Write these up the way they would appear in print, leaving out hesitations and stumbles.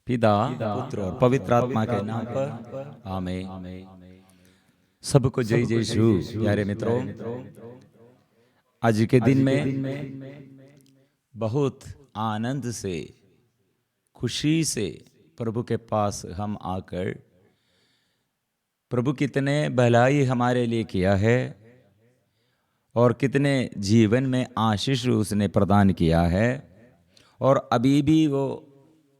पिता पुत्र और पवित्र आत्मा के नाम पर आमीन। सबको जय जय शु। प्यारे मित्रों, आज के दिन में बहुत आनंद से, खुशी से प्रभु के पास हम आकर प्रभु कितने भलाई हमारे लिए किया है और कितने जीवन में आशीष उसने प्रदान किया है, और अभी भी वो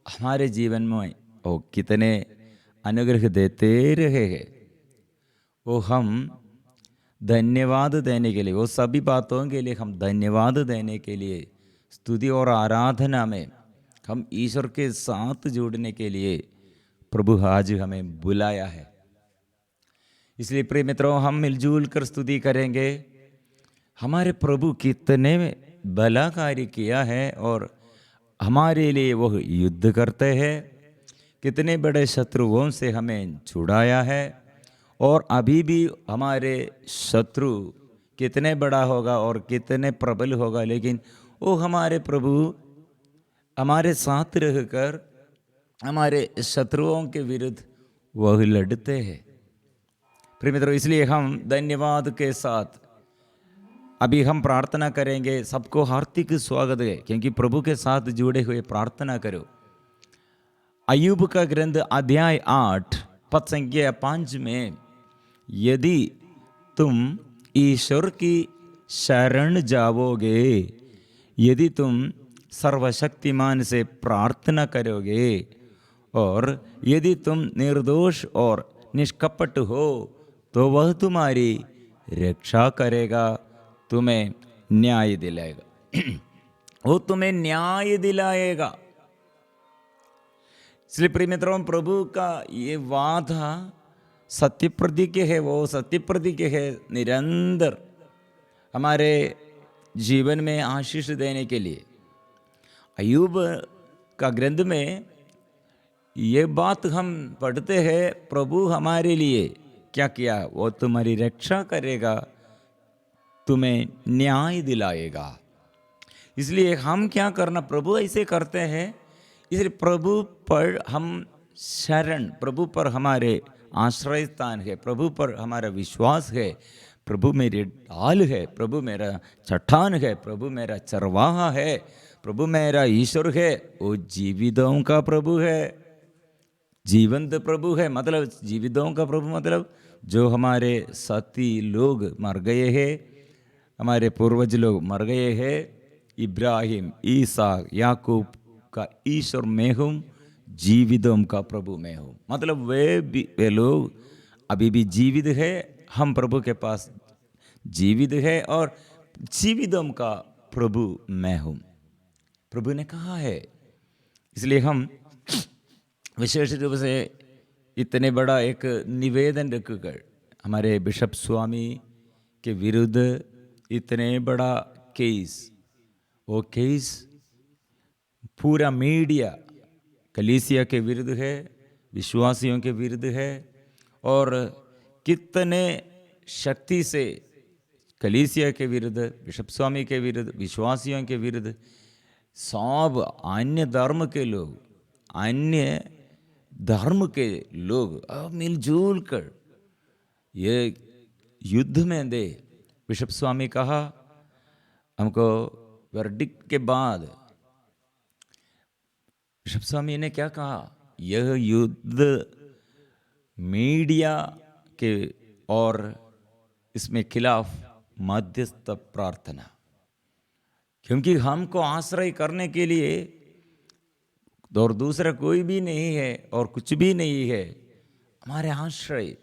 हमारे जीवन में वो कितने अनुग्रह देते रहे हैं। वो हम धन्यवाद देने के लिए, वो सभी बातों के लिए हम धन्यवाद देने के लिए, स्तुति और आराधना में हम ईश्वर के साथ जुड़ने के लिए प्रभु आज हमें बुलाया है। इसलिए प्रिय मित्रों, हम मिलजुल कर स्तुति करेंगे। हमारे प्रभु कितने भला कार्य किया है और हमारे लिए वह युद्ध करते हैं, कितने बड़े शत्रुओं से हमें छुड़ाया है, और अभी भी हमारे शत्रु कितने बड़ा होगा और कितने प्रबल होगा, लेकिन वो हमारे प्रभु हमारे साथ रहकर हमारे शत्रुओं के विरुद्ध वह लड़ते हैं। प्रिय मित्रों, इसलिए हम धन्यवाद के साथ अभी हम प्रार्थना करेंगे। सबको हार्दिक स्वागत है, क्योंकि प्रभु के साथ जुड़े हुए प्रार्थना करो। अय्यूब का ग्रंथ अध्याय 8 पद संख्या 5 में, यदि तुम ईश्वर की शरण जाओगे, यदि तुम सर्वशक्तिमान से प्रार्थना करोगे, और यदि तुम निर्दोष और निष्कपट हो, तो वह तुम्हारी रक्षा करेगा, तुम्हें न्याय दिलाएगा। वो तुम्हें न्याय दिलाएगा। इसलिए प्रिय मित्रों, प्रभु का ये वादा सत्य प्रतिज्ञ है, वो सत्य प्रतिज्ञ है निरंतर हमारे जीवन में आशीष देने के लिए। अय्यूब का ग्रंथ में ये बात हम पढ़ते हैं, प्रभु हमारे लिए क्या किया, वो तुम्हारी रक्षा करेगा, तुम्हें न्याय दिलाएगा। इसलिए हम क्या करना, प्रभु ऐसे करते हैं, इसलिए प्रभु पर हम शरण, प्रभु पर हमारे आश्रय स्थान है, प्रभु पर हमारा विश्वास है। प्रभु मेरी ढाल है, प्रभु मेरा चट्टान है, प्रभु मेरा चरवाहा है, प्रभु मेरा ईश्वर है। वो जीवितों का प्रभु है, जीवंत प्रभु है। मतलब जीवितों का प्रभु मतलब जो हमारे साथी लोग मर गए हैं, हमारे पूर्वज लोग मर गए हैं, इब्राहिम, ईसाक, याकूब का ईश्वर मैं हूँ, जीवितों का प्रभु मैं हूँ। मतलब वे लोग अभी भी जीवित है, हम प्रभु के पास जीवित है, और जीवितों का प्रभु मैं हूँ, प्रभु ने कहा है। इसलिए हम विशेष रूप से इतने बड़ा एक निवेदन रखकर हमारे बिशप स्वामी के विरुद्ध इतने बड़ा केस, वो केस पूरा मीडिया कलीसिया के विरुद्ध है, विश्वासियों के विरुद्ध है, और कितने शक्ति से कलीसिया के विरुद्ध, बिशप स्वामी के विरुद्ध, विश्वासियों के विरुद्ध, सब अन्य धर्म के लोग, अन्य धर्म के लोग मिलजुल कर ये युद्ध में दे। बिशप स्वामी कहा, हमको वर्डिक्ट के बाद बिशप स्वामी ने क्या कहा, यह युद्ध मीडिया के और इसमें खिलाफ मध्यस्थ प्रार्थना, क्योंकि हमको आश्रय करने के लिए और दूसरा कोई भी नहीं है और कुछ भी नहीं है, हमारे आश्रय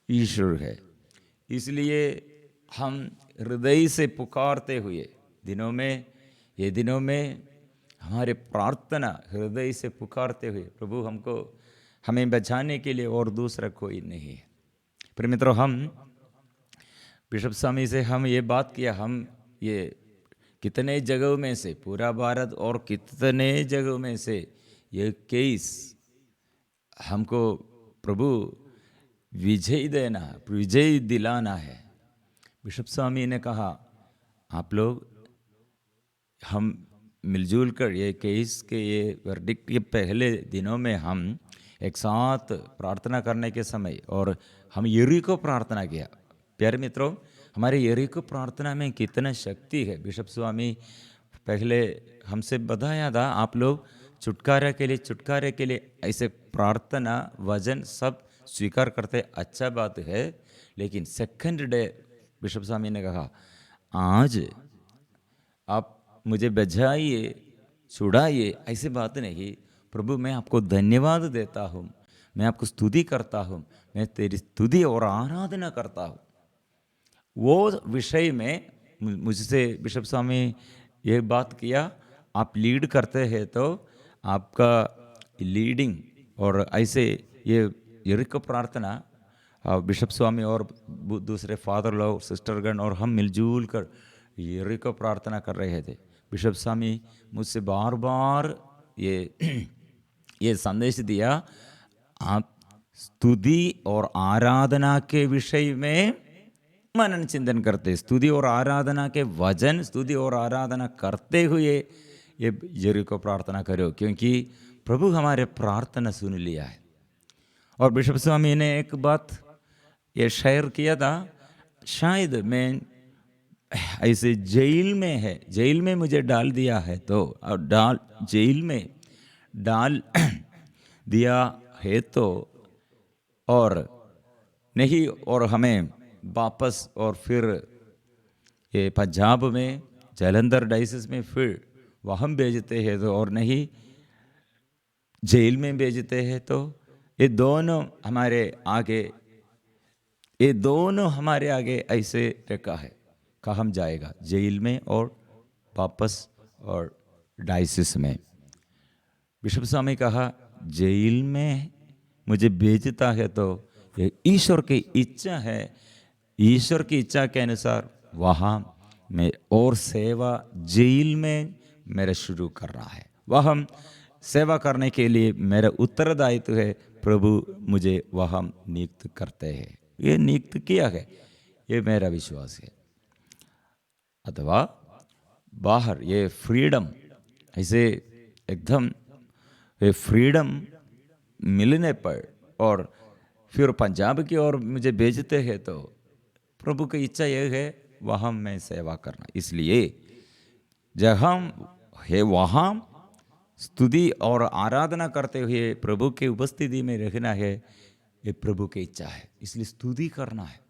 ईश्वर है। इसलिए हम हृदय से पुकारते हुए दिनों में, ये दिनों में हमारे प्रार्थना हृदय से पुकारते हुए, प्रभु हमको हमें बचाने के लिए और दूसरा कोई नहीं है। प्रिय मित्रों, हम बिशप स्वामी से हम ये बात किया, हम ये कितने जगहों में से, पूरा भारत और कितने जगहों में से ये केस हमको प्रभु विजय देना, विजय दिलाना है। बिशप स्वामी ने कहा, आप लोग हम मिलजुल कर ये केस के ये वर्डिक्ट के पहले दिनों में हम एक साथ प्रार्थना करने के समय और हम यरीको प्रार्थना किया। प्यारे मित्रों, हमारे यरीको प्रार्थना में कितना शक्ति है। बिशप स्वामी पहले हमसे बताया था, आप लोग छुटकारे के लिए ऐसे प्रार्थना वजन सब स्वीकार करते, अच्छा बात है। लेकिन सेकंड डे बिशप स्वामी ने कहा, आज आप मुझे बचाइए, छुड़ाइए, ऐसी बात नहीं। प्रभु मैं आपको धन्यवाद देता हूँ, मैं आपको स्तुति करता हूँ, मैं तेरी स्तुति और आराधना करता हूँ। वो विषय में मुझसे बिशप स्वामी ये बात किया, आप लीड करते हैं तो आपका लीडिंग और ऐसे ये यरीको प्रार्थना बिशप स्वामी और दूसरे फादर लोग, सिस्टरगण और हम मिलजुल कर यरीको प्रार्थना कर रहे थे। बिशप स्वामी मुझसे बार बार ये संदेश दिया, आप स्तुति और आराधना के विषय में मनन चिंतन करते, स्तुति और आराधना के वचन, स्तुति और आराधना करते हुए ये यरीको प्रार्थना करो, क्योंकि प्रभु हमारे प्रार्थना सुन लिया है। और बिशप स्वामी ने एक बात ये शेयर किया था, शायद मैं ऐसे जेल में है, जेल में मुझे डाल दिया है तो जेल में डाल दिया है तो और नहीं, और हमें वापस और फिर ये पंजाब में जालंधर डायसिस में फिर वहाँ भेजते हैं तो, और नहीं जेल में भेजते हैं तो, ये दोनों हमारे आगे ऐसे रखा है, कहाँ जाएगा, जेल में और वापस और डायसिस में। बिशप स्वामी कहा, जेल में मुझे भेजता है तो ये ईश्वर की इच्छा है, ईश्वर की इच्छा के अनुसार वहाँ मैं और सेवा जेल में मेरा शुरू कर रहा है, वहाँ सेवा करने के लिए मेरा उत्तरदायित्व है। प्रभु मुझे वहाँ नियुक्त करते हैं, ये नियुक्त किया है, ये मेरा विश्वास है। अथवा बाहर ये फ्रीडम, ऐसे एकदम ये फ्रीडम मिलने पर और फिर पंजाब की ओर मुझे भेजते हैं तो प्रभु की इच्छा यह है वहाँ मैं सेवा करना। इसलिए जहाँ है वहाँ स्तुति और आराधना करते हुए प्रभु के उपस्थिति में रहना है, ये प्रभु की इच्छा है, इसलिए स्तुति करना है।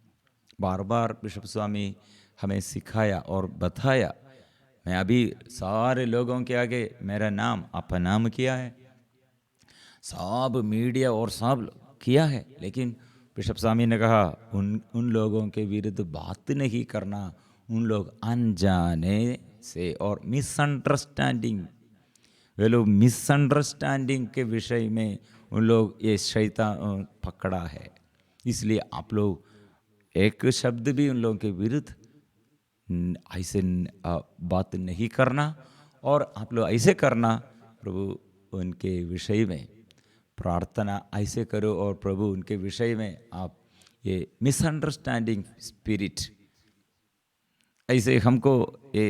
बार बार बिशप स्वामी हमें सिखाया और बताया। मैं अभी सारे लोगों के आगे मेरा नाम अपनाम किया है, सब मीडिया और सब किया है, लेकिन बिशप स्वामी ने कहा उन लोगों के विरुद्ध बात नहीं करना, उन लोग अनजाने से और मिसअंडरस्टैंडिंग, वे लोग मिसअंडरस्टैंडिंग के विषय में उन लोग ये शैतान पकड़ा है। इसलिए आप लोग एक शब्द भी उन लोगों के विरुद्ध ऐसे बात नहीं करना, और आप लोग ऐसे करना, प्रभु उनके विषय में प्रार्थना ऐसे करो, और प्रभु उनके विषय में आप ये मिसअंडरस्टैंडिंग स्पिरिट, ऐसे हमको ये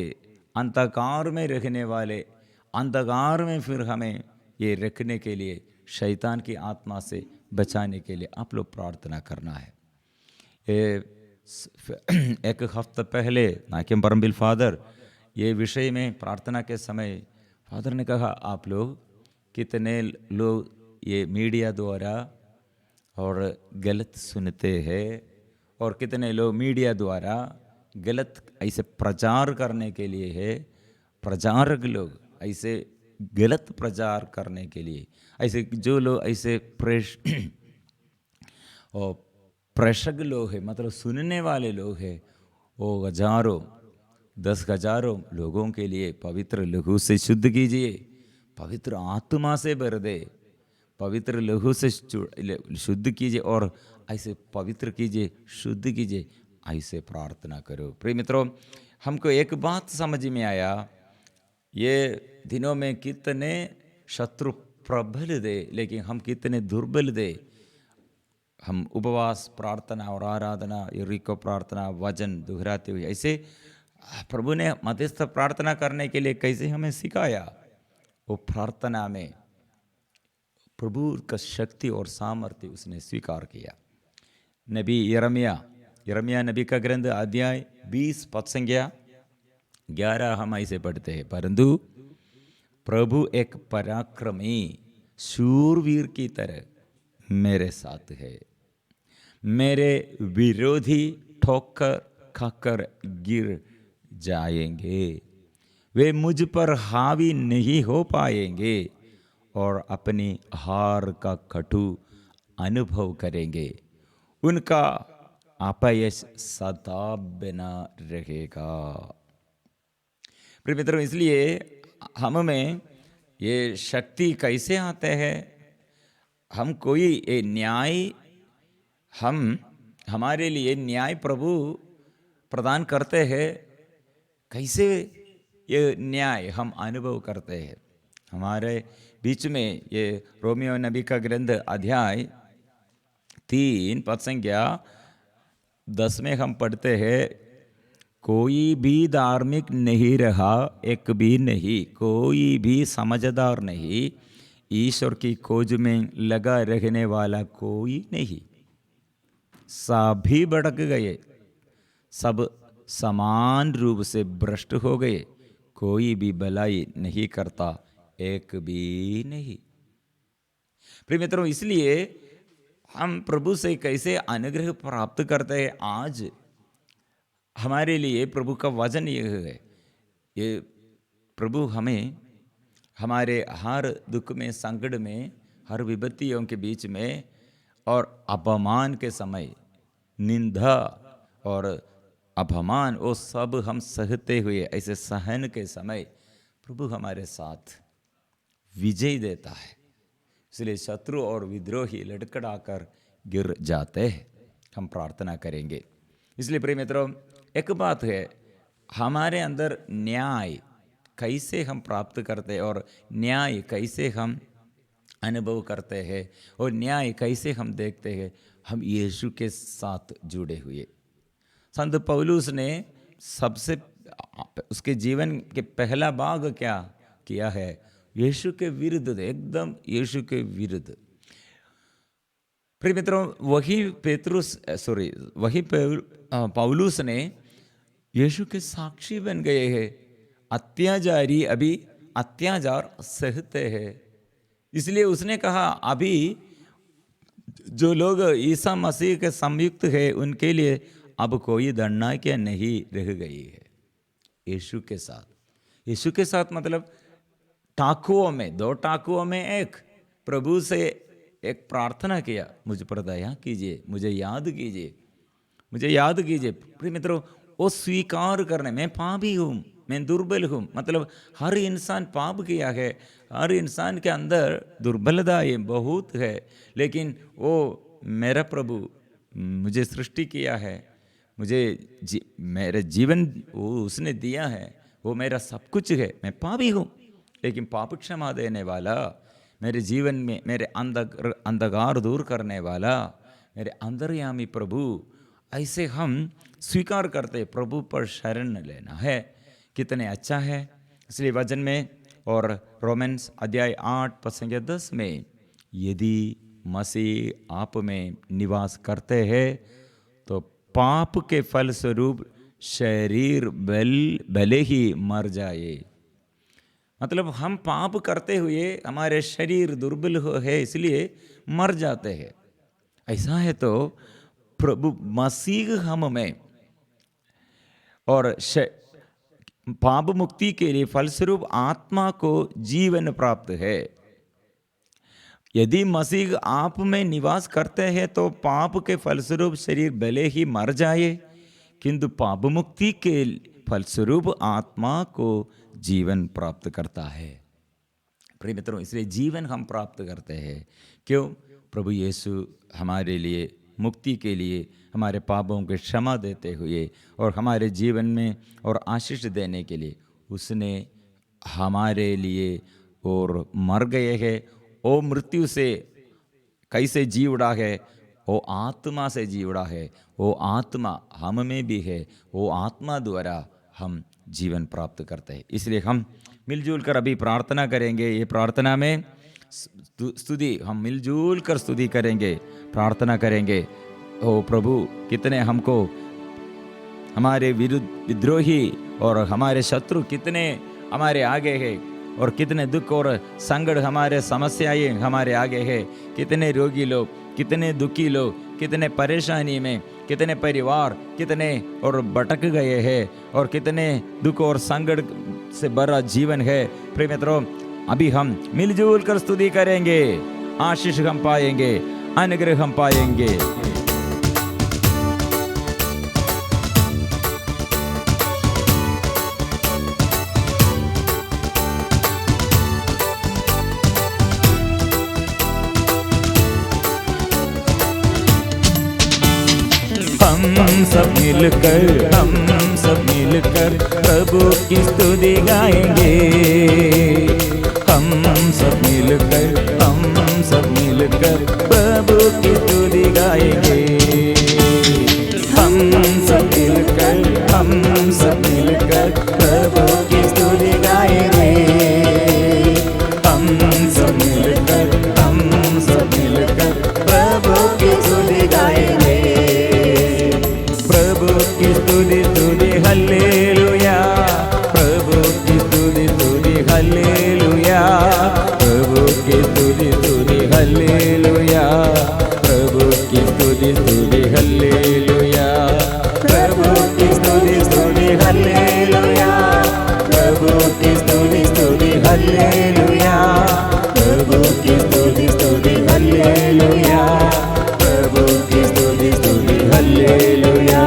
अंधकार में रखने वाले, अंधकार में फिर हमें ये रखने के लिए, शैतान की आत्मा से बचाने के लिए आप लोग प्रार्थना करना है। एक हफ्ता पहले नाकिम परमबिल फादर ये विषय में प्रार्थना के समय फादर ने कहा, आप लोग कितने लोग ये मीडिया द्वारा और गलत सुनते हैं, और कितने लोग मीडिया द्वारा गलत ऐसे प्रचार करने के लिए है, प्रचारक लोग ऐसे गलत प्रचार करने के लिए, ऐसे जो लोग ऐसे और प्रेषक लोग हैं, मतलब सुनने वाले लोग हैं, वो हजारों 10,000 लोगों के लिए पवित्र लहू से शुद्ध कीजिए, पवित्र आत्मा से भर दे, पवित्र लहू से शुद्ध कीजिए और ऐसे पवित्र कीजिए, शुद्ध कीजिए, ऐसे प्रार्थना करो। प्रिय मित्रों, हमको एक बात समझ में आया, ये दिनों में कितने शत्रु प्रबल दे, लेकिन हम कितने दुर्बल दे। हम उपवास प्रार्थना और आराधना, यरीको प्रार्थना, वचन दोहराते हुए ऐसे प्रभु ने मध्यस्थ प्रार्थना करने के लिए कैसे हमें सिखाया, वो प्रार्थना में प्रभु का शक्ति और सामर्थ्य उसने स्वीकार किया। नबी यिर्मयाह नबी का ग्रंथ अध्याय 20 पद संख्या 11 हम ऐसे पढ़ते हैं, परंतु प्रभु एक पराक्रमी शूरवीर की तरह मेरे साथ है, मेरे विरोधी ठोकर खाकर गिर जाएंगे, वे मुझ पर हावी नहीं हो पाएंगे और अपनी हार का कटु अनुभव करेंगे, उनका अपयश सदा बना रहेगा। प्रिय मित्रों, इसलिए हम में ये शक्ति कैसे आते हैं, हम कोई ये न्याय हमारे लिए न्याय प्रभु प्रदान करते हैं, कैसे ये न्याय हम अनुभव करते हैं। हमारे बीच में ये रोमियो नबी का ग्रंथ अध्याय 3 पद संख्या 10 में हम पढ़ते हैं, कोई भी धार्मिक नहीं रहा, एक भी नहीं, कोई भी समझदार नहीं, ईश्वर की खोज में लगा रहने वाला कोई नहीं, सभी भटक गए, सब समान रूप से भ्रष्ट हो गए, कोई भी भलाई नहीं करता, एक भी नहीं। प्रिय मित्रों, इसलिए हम प्रभु से कैसे अनुग्रह प्राप्त करते हैं, आज हमारे लिए प्रभु का वचन यह है, ये प्रभु हमें हमारे हर दुख में, संकट में, हर विपत्तियों के बीच में और अपमान के समय, निंदा और अपमान वो सब हम सहते हुए ऐसे सहन के समय प्रभु हमारे साथ विजय देता है। इसलिए शत्रु और विद्रोही लड़खड़ाकर गिर जाते हैं। हम प्रार्थना करेंगे। इसलिए प्रिय मित्रों, एक बात है, हमारे अंदर न्याय कैसे हम प्राप्त करते हैं और न्याय कैसे हम अनुभव करते हैं और न्याय कैसे हम देखते हैं, हम यीशु के साथ जुड़े हुए। संत पौलुस ने सबसे उसके जीवन के पहला भाग क्या किया है, यीशु के विरुद्ध, एकदम यीशु के विरुद्ध। प्रिय मित्रों, वही पौलुस ने यीशु के साक्षी बन गए हैं। अत्याचारी अभी अत्याचार सहते हैं, इसलिए उसने कहा अभी जो लोग ईसा मसीह के संयुक्त है उनके लिए अब कोई दंडना क्या नहीं रह गई है। यीशु के साथ मतलब टाकुओं में, 2 टाकुओं में एक, प्रभु से एक प्रार्थना किया, मुझ पर दया कीजिए, मुझे याद कीजिए। प्रिय मित्रों, वो स्वीकार करने, मैं पापी हूँ, मैं दुर्बल हूँ, मतलब हर इंसान पाप किया है, हर इंसान के अंदर दुर्बलता ये बहुत है, लेकिन वो मेरा प्रभु मुझे सृष्टि किया है, मुझे मेरे जीवन वो उसने दिया है, वो मेरा सब कुछ है, मैं पापी हूँ, लेकिन पाप क्षमा देने वाला, मेरे जीवन में मेरे अंधकार दूर करने वाला, मेरे अंतर्यामी प्रभु, ऐसे हम स्वीकार करते, प्रभु पर शरण लेना है। कितने अच्छा है। इसलिए वचन में और रोमन्स अध्याय 8 पद संख्या 10 में, यदि मसीह आप में निवास करते हैं तो पाप के फल स्वरूप शरीर भले ही मर जाए, मतलब हम पाप करते हुए हमारे शरीर दुर्बल है, इसलिए मर जाते हैं। ऐसा है तो प्रभु मसीह हम में और पाप मुक्ति के लिए फलस्वरूप आत्मा को जीवन प्राप्त है। यदि मसीह आप में निवास करते हैं तो पाप के फलस्वरूप शरीर भले ही मर जाए, किंतु पाप मुक्ति के फलस्वरूप आत्मा को जीवन प्राप्त करता है। प्रिय मित्रों, इसलिए जीवन हम प्राप्त करते हैं क्यों? प्रभु यीशु हमारे लिए मुक्ति के लिए, हमारे पापों के क्षमा देते हुए और हमारे जीवन में और आशीष देने के लिए उसने हमारे लिए और मर गए हैं। वो मृत्यु से कैसे जी उड़ा है? वो आत्मा से जी उड़ा है। वो आत्मा हम में भी है। वो आत्मा द्वारा हम जीवन प्राप्त करते हैं। इसलिए हम मिलजुल कर अभी प्रार्थना करेंगे। ये प्रार्थना में स्तुति, हम मिलजुल कर स्तुति करेंगे, प्रार्थना करेंगे। ओ प्रभु, कितने हमको हमारे विरुद्ध विद्रोही और हमारे शत्रु कितने हमारे आगे है, और कितने दुख और संकट हमारे समस्याएं हमारे आगे है। कितने रोगी लोग, कितने दुखी लोग, कितने परेशानी में, कितने परिवार कितने और भटक गए हैं, और कितने दुख और संकट से भरा जीवन है। प्रिय मित्रों, अभी हम मिलजुल कर स्तुति करेंगे, आशीष हम पाएंगे, अनुग्रह हम पाएंगे। हम सब मिलकर प्रभु की स्तुति गाएंगे। हम सब मिलकर प्रभु की स्तुति गाएंगे। हम सब मिलकर प्रभु की स्तुति गाएंगे। हम सब मिलकर प्रभु की स्तुति गाएंगे। प्रभु की स्तुति स्तुति हल्लेलुया, प्रभु की स्तुति स्तुति हल्लेलुया, प्रभु की स्तुति स्तुति हल्लेलुया, प्रभु की स्तुति स्तुति हल्लेलुया, प्रभु की स्तुति स्तुति हल्लेलुया, प्रभु की स्तुति स्तुति हल्लेलुया, प्रभु की स्तुति स्तुति हल्लेलुया, प्रभु की स्तुति स्तुति हल्लेलुया।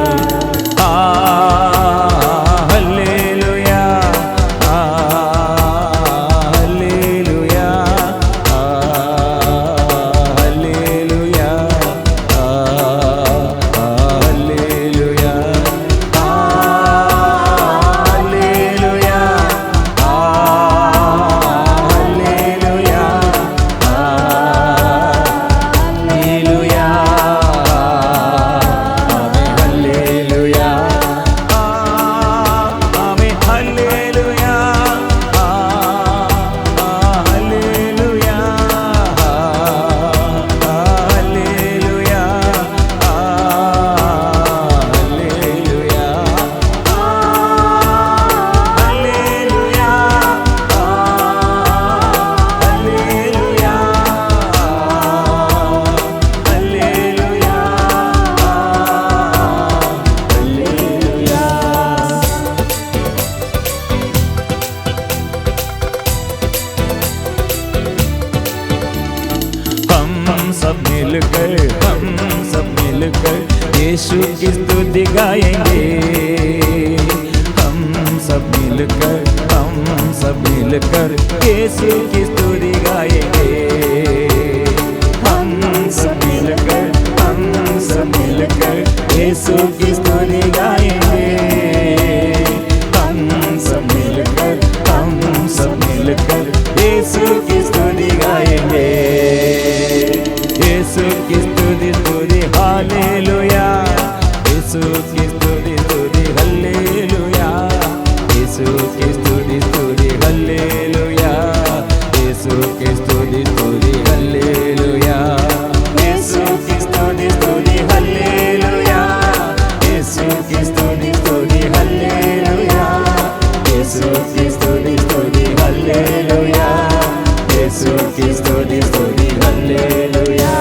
हम सब मिलकर यीशु की स्तुति गाएंगे। हम सब मिलकर यीशु की स्तुति गाएंगे। हम सब मिलकर यीशु की स्तुति गाएंगे। हम सब मिलकर यीशु की स्तुति गाएंगे। यीशु की स्तुति स्तुति हालेलुया, यीशु की स्तुति स्तुति हालेलुया, यीशु की स्तुति स्तुति हालेलुया, यीशु की स्तुति स्तुति हालेलुया, यीशु की स्तुति स्तुति हालेलुया, यीशु की स्तुति स्तुति हालेलुया, यीशु की स्तुति स्तुति हालेलुया, यीशु की स्तुति स्तुति हालेलुया।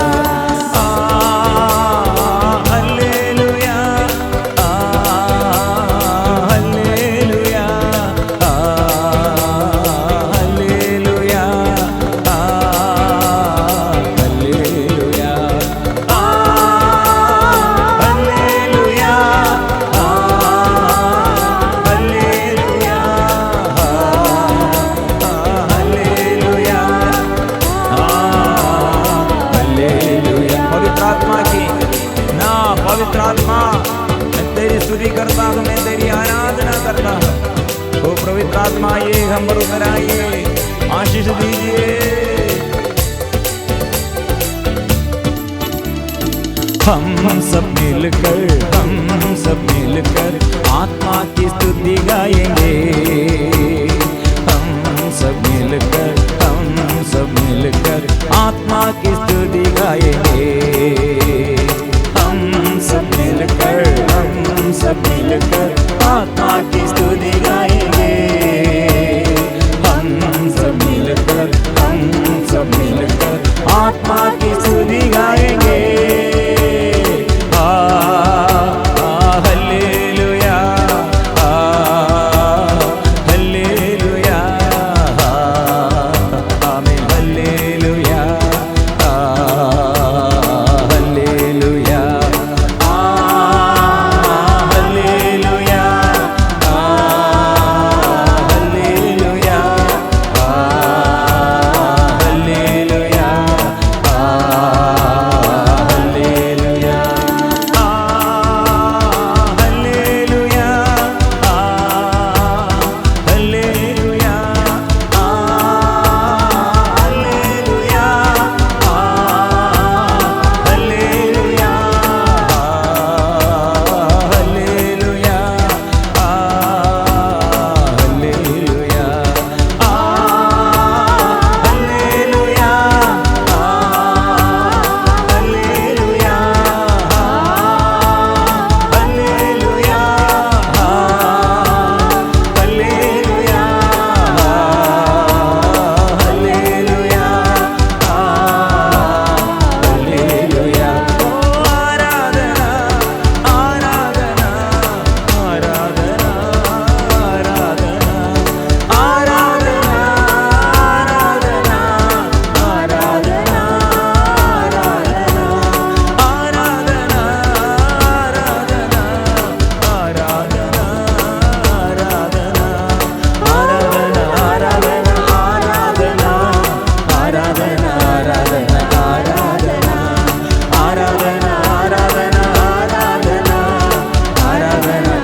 पवित्र आत्मा, मैं तेरी स्तुति करता हूँ, मैं तेरी आराधना करता हूँ। ओ पवित्र आत्मा, ये हम पर उतर आइए, आशीष दीजिए। हम सब मिलकर आत्मा की स्तुति गाएंगे। हम सब मिलकर आत्मा की स्तुति गाएंगे। हम सब मिलकर आत्मा की स्तुति गाएंगे। हम सब मिलकर आत्मा की स्तुति गाएंगे। हालेलुया, हालेलुया, आमीन, hallelujah, hallelujah, hallelujah, hallelujah, hallelujah,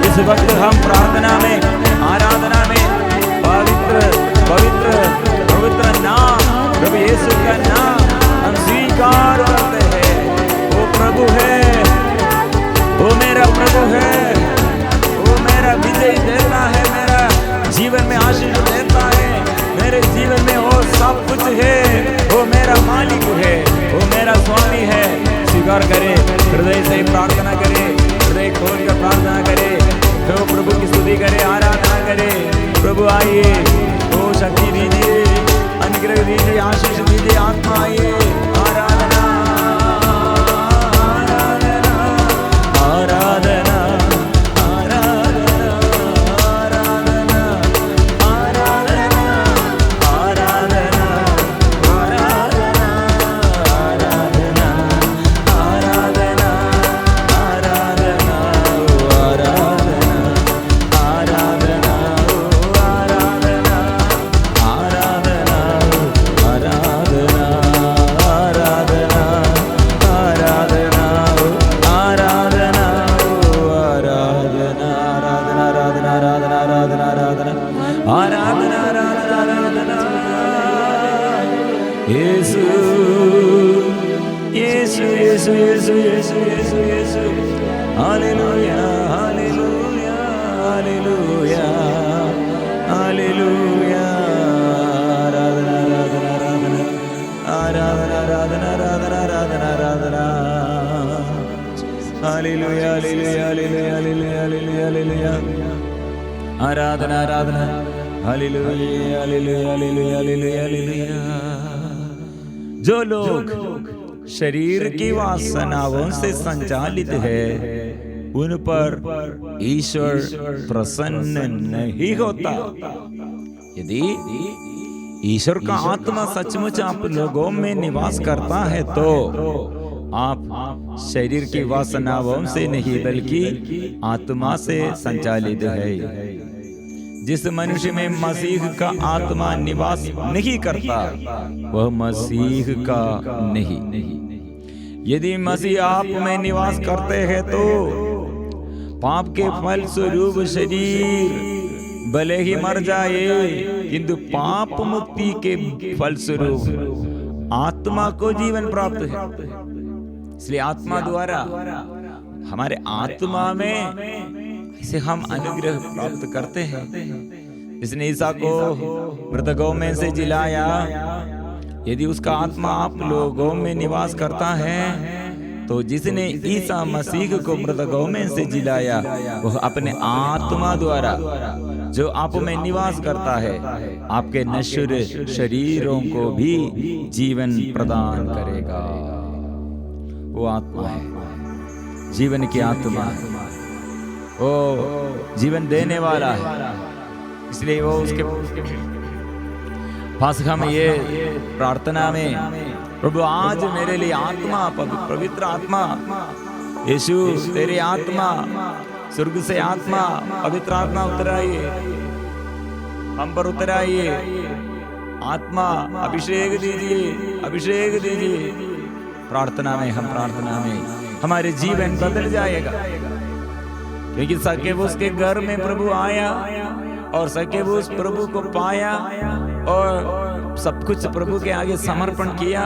इस वक्त हम प्रार्थना में, आराधना में पवित्र पवित्र पवित्र नाम प्रभु यीशु का नाम हम स्वीकार करते हैं। वो प्रभु है, वो मेरा प्रभु है, वो मेरा विजय देता है, मेरा जीवन में आशीष देता है, मेरे जीवन में वो सब कुछ है, वो मेरा मालिक है, वो मेरा स्वामी है। स्वीकार करे, हृदय से प्रार्थना करे, हृदय खोल कर प्रार्थना करे, तो प्रभु की स्तुति करे, आराधना करे। प्रभु आइए, ओ शक्ति दीजिए, अनुग्रह दीजिए, आशीष दीजिए, आत्मा आइए। आराधना आराधना आराधना आराधना आराधना आराधना आराधना आराधना आराधना आराधना आराधना Yeshu Yeshu Yeshu Yeshu Yeshu Yeshu Yeshu hallelujah hallelujah hallelujah hallelujah आराधना आराधना आराधना आराधना आराधना आराधना hallelujah hallelujah hallelujah hallelujah hallelujah आराधना आराधना हालेलुया हालेलुया हालेलुया हालेलुया। जो लोग शरीर की वासनाओं से संचालित है, उन पर ईश्वर प्रसन्न नहीं होता। यदि ईश्वर का आत्मा सचमुच आप लोगों में निवास करता है तो आप शरीर की वासनाओं से नहीं बल्कि आत्मा से संचालित है। जिस मनुष्य में मसीह का आत्मा निवास नहीं करता वह मसीह का नहीं। यदि मसीह आप में निवास करते हैं तो पाप के फल स्वरूप शरीर भले ही मर जाए, किंतु पाप मुक्ति के फल स्वरूप आत्मा को जीवन प्राप्त है। इसलिए आत्मा द्वारा हमारे आत्मा में ऐसे हम अनुग्रह प्राप्त करते हैं। इसने ईसा को मृतकों में से जिलाया। यदि उसका आत्मा आप लोगों में निवास करता है तो जिसने ईसा मसीह को मृतकों में से जिलाया वह अपने आत्मा द्वारा जो आप में निवास करता है आपके नश्वर शरीरों को भी जीवन प्रदान करेगा। वो आत्मा है, जीवन की आत्मा है, वो जीवन देने वाला है। इसलिए वो उसके पास हम ये प्रार्थना में, प्रभु आज मेरे लिए आत्मा, पवित्र आत्मा, यीशु तेरी आत्मा, स्वर्ग से आत्मा, पवित्र आत्मा उतर आइए, हम पर उतर आइए। आत्मा अभिषेक दीजिए, अभिषेक दीजिए। प्रार्थना में, हम प्रार्थना में हमारे जीवन बदल जाएगा, क्योंकि सकेबूस के घर में प्रभु आया और सकेबूस प्रभु को पाया और सब कुछ प्रभु के आगे समर्पण किया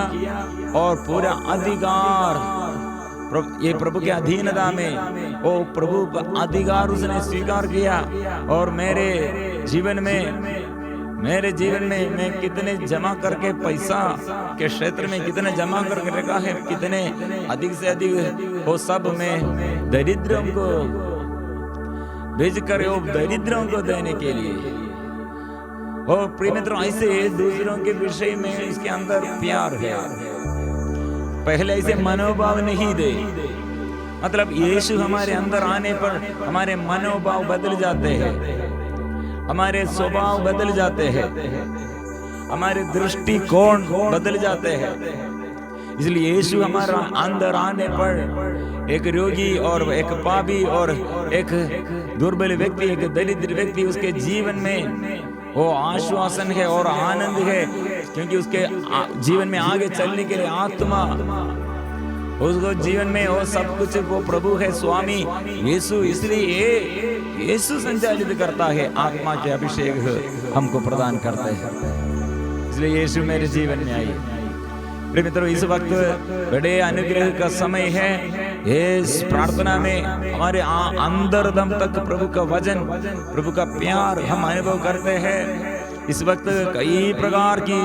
और पूरा अधिकार ये प्रभु के अधीनता में वो प्रभु का अधिकार उसने स्वीकार किया। और मेरे जीवन में मैं कितने जमा करके पैसा के क्षेत्र में कितने जमा करके रखा है, कितने अधिक से अधिक वो सब में दरिद्रों को भेजकर वो दरिद्रों को देने के लिए। और प्रिय मित्रों, ऐसे दूसरों के विषय में इसके अंदर प्यार है। पहले ऐसे मनोभाव नहीं दे, मतलब यीशु हमारे अंदर आने पर हमारे मनोभाव बदल जाते हैं, हमारे स्वभाव बदल जाते हैं, हमारे दृष्टिकोण बदल जाते हैं। इसलिए यीशु हमारा अंदर आने पर एक रोगी और एक पापी और एक दुर्बल व्यक्ति, एक दरिद्र व्यक्ति, उसके जीवन में वो आश्वासन है और आनंद है, क्योंकि उसके जीवन में आगे चलने के लिए आत्मा, उसको जीवन में वो सब कुछ वो प्रभु है, स्वामी यीशु। इसलिए यीशु संचालित करता है, आत्मा के अभिषेक हमको प्रदान करते हैं। इसलिए यीशु मेरे जीवन में आइए। प्रिय मित्रों, इस वक्त बड़े अनुग्रह का समय है। इस प्रार्थना में हमारे अंदर दम तक प्रभु का वचन, प्रभु का प्यार हम अनुभव करते हैं। इस वक्त कई प्रकार की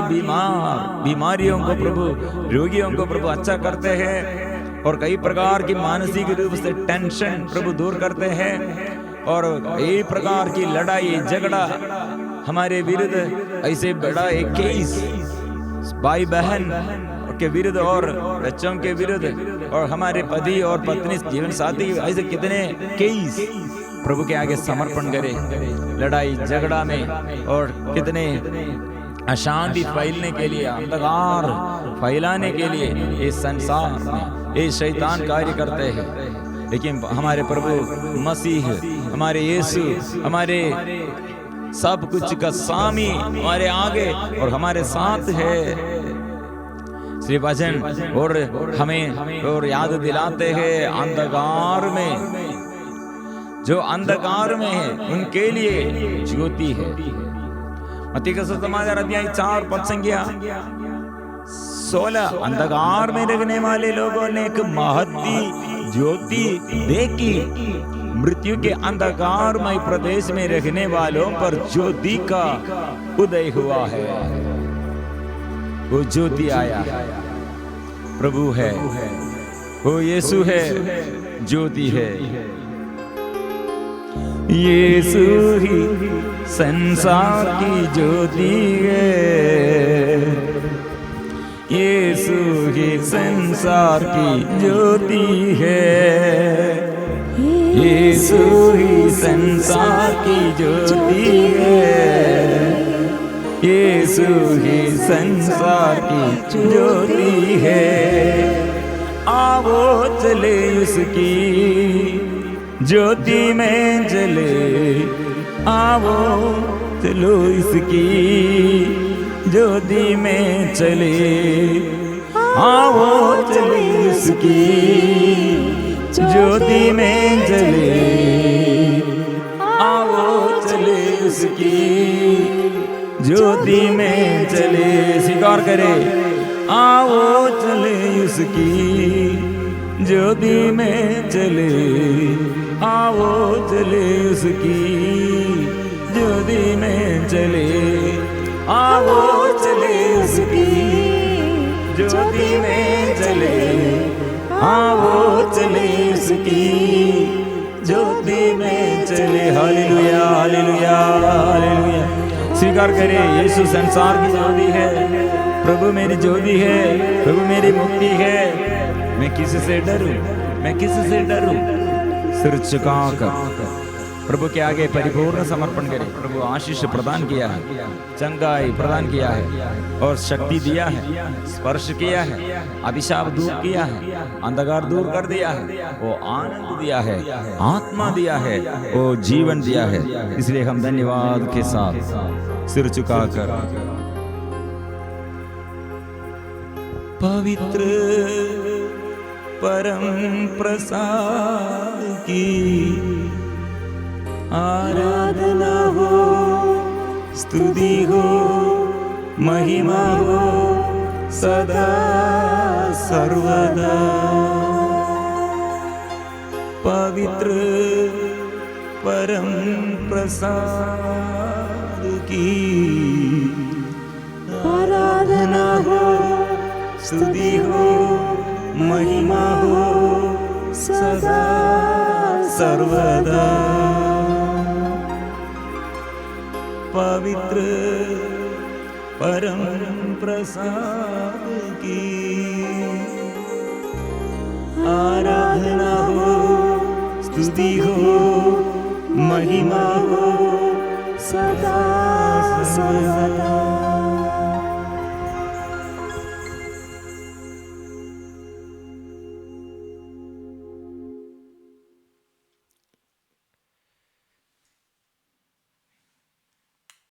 बीमारियों को प्रभु, रोगियों को प्रभु अच्छा करते हैं और कई प्रकार की मानसिक रूप से टेंशन प्रभु दूर करते हैं और कई प्रकार की लड़ाई झगड़ा हमारे विरुद्ध, ऐसे बड़ा एक केस भाई बहन के विरुद्ध और बच्चों के विरुद्ध और हमारे पति और पत्नी, जीवन साथी, ऐसे कितने केस प्रभु के आगे समर्पण करें लड़ाई झगड़ा में। और कितने अशांति फैलने के लिए, अंधकार फैलाने के लिए इस संसार में ये शैतान कार्य करते हैं, लेकिन हमारे प्रभु मसीह, हमारे यीशु, हमारे सब कुछ का स्वामी हमारे आगे और हमारे साथ है। श्री वचन और हमें और याद दिलाते हैं, अंधकार में, जो अंधकार में है उनके लिए ज्योति है। मत्ती का सुसमाचार अध्याय 4 पद संख्या 16। अंधकार में रहने वाले लोगों ने एक महती ज्योति देखी। मृत्यु के अंधकारमय प्रदेश में रहने वालों पर ज्योति का उदय हुआ है। वो ज्योति आया, प्रभु है, वो यीशु है, ज्योति है। यीशु ही संसार की ज्योति है, यीशु ही संसार की ज्योति है, यीशु ही संसार की ज्योति है, यीशु ही संसार की ज्योति है। आओ चले उसकी ज्योति में जले, आओ चलो इसकी ज्योति में चले, आओ चले उसकी ज्योति में जले, आओ चले उसकी ज्योति में चले। स्वीकार करे, आओ चले उसकी ज्योति में चले, आओ चले उसकी ज्योति में चले, आओ चले उसकी ज्योति में चले, आओ चले उसकी ज्योति में चले। Hallelujah hallelujah hallelujah. स्वीकार करिए, यीशु संसार की ज्योति है, प्रभु मेरी ज्योति है, प्रभु मेरी मुक्ति है। मैं किसी से डरूं, मैं किसी से डरूं? सिर झुकाकर प्रभु के आगे परिपूर्ण समर्पण करें। प्रभु आशीष प्रदान किया है, चंगाई प्रदान किया है और शक्ति दिया है, स्पर्श किया है, अभिशाप दूर किया है, अंधकार दूर कर दिया है, वो आनंद दिया है, आत्मा दिया है, वो जीवन दिया है। इसलिए हम धन्यवाद के साथ सिर झुकाकर पवित्र परम प्रसाद की आराधना हो, स्तुति हो, महिमा हो सदा सर्वदा। पवित्र परम प्रसाद की आराधना हो, स्तुति हो, महिमा हो सदा सर्वदा। पवित्र परम प्रसाद की आराधना हो, स्तुति हो, महिमा हो सदा सर्वदा।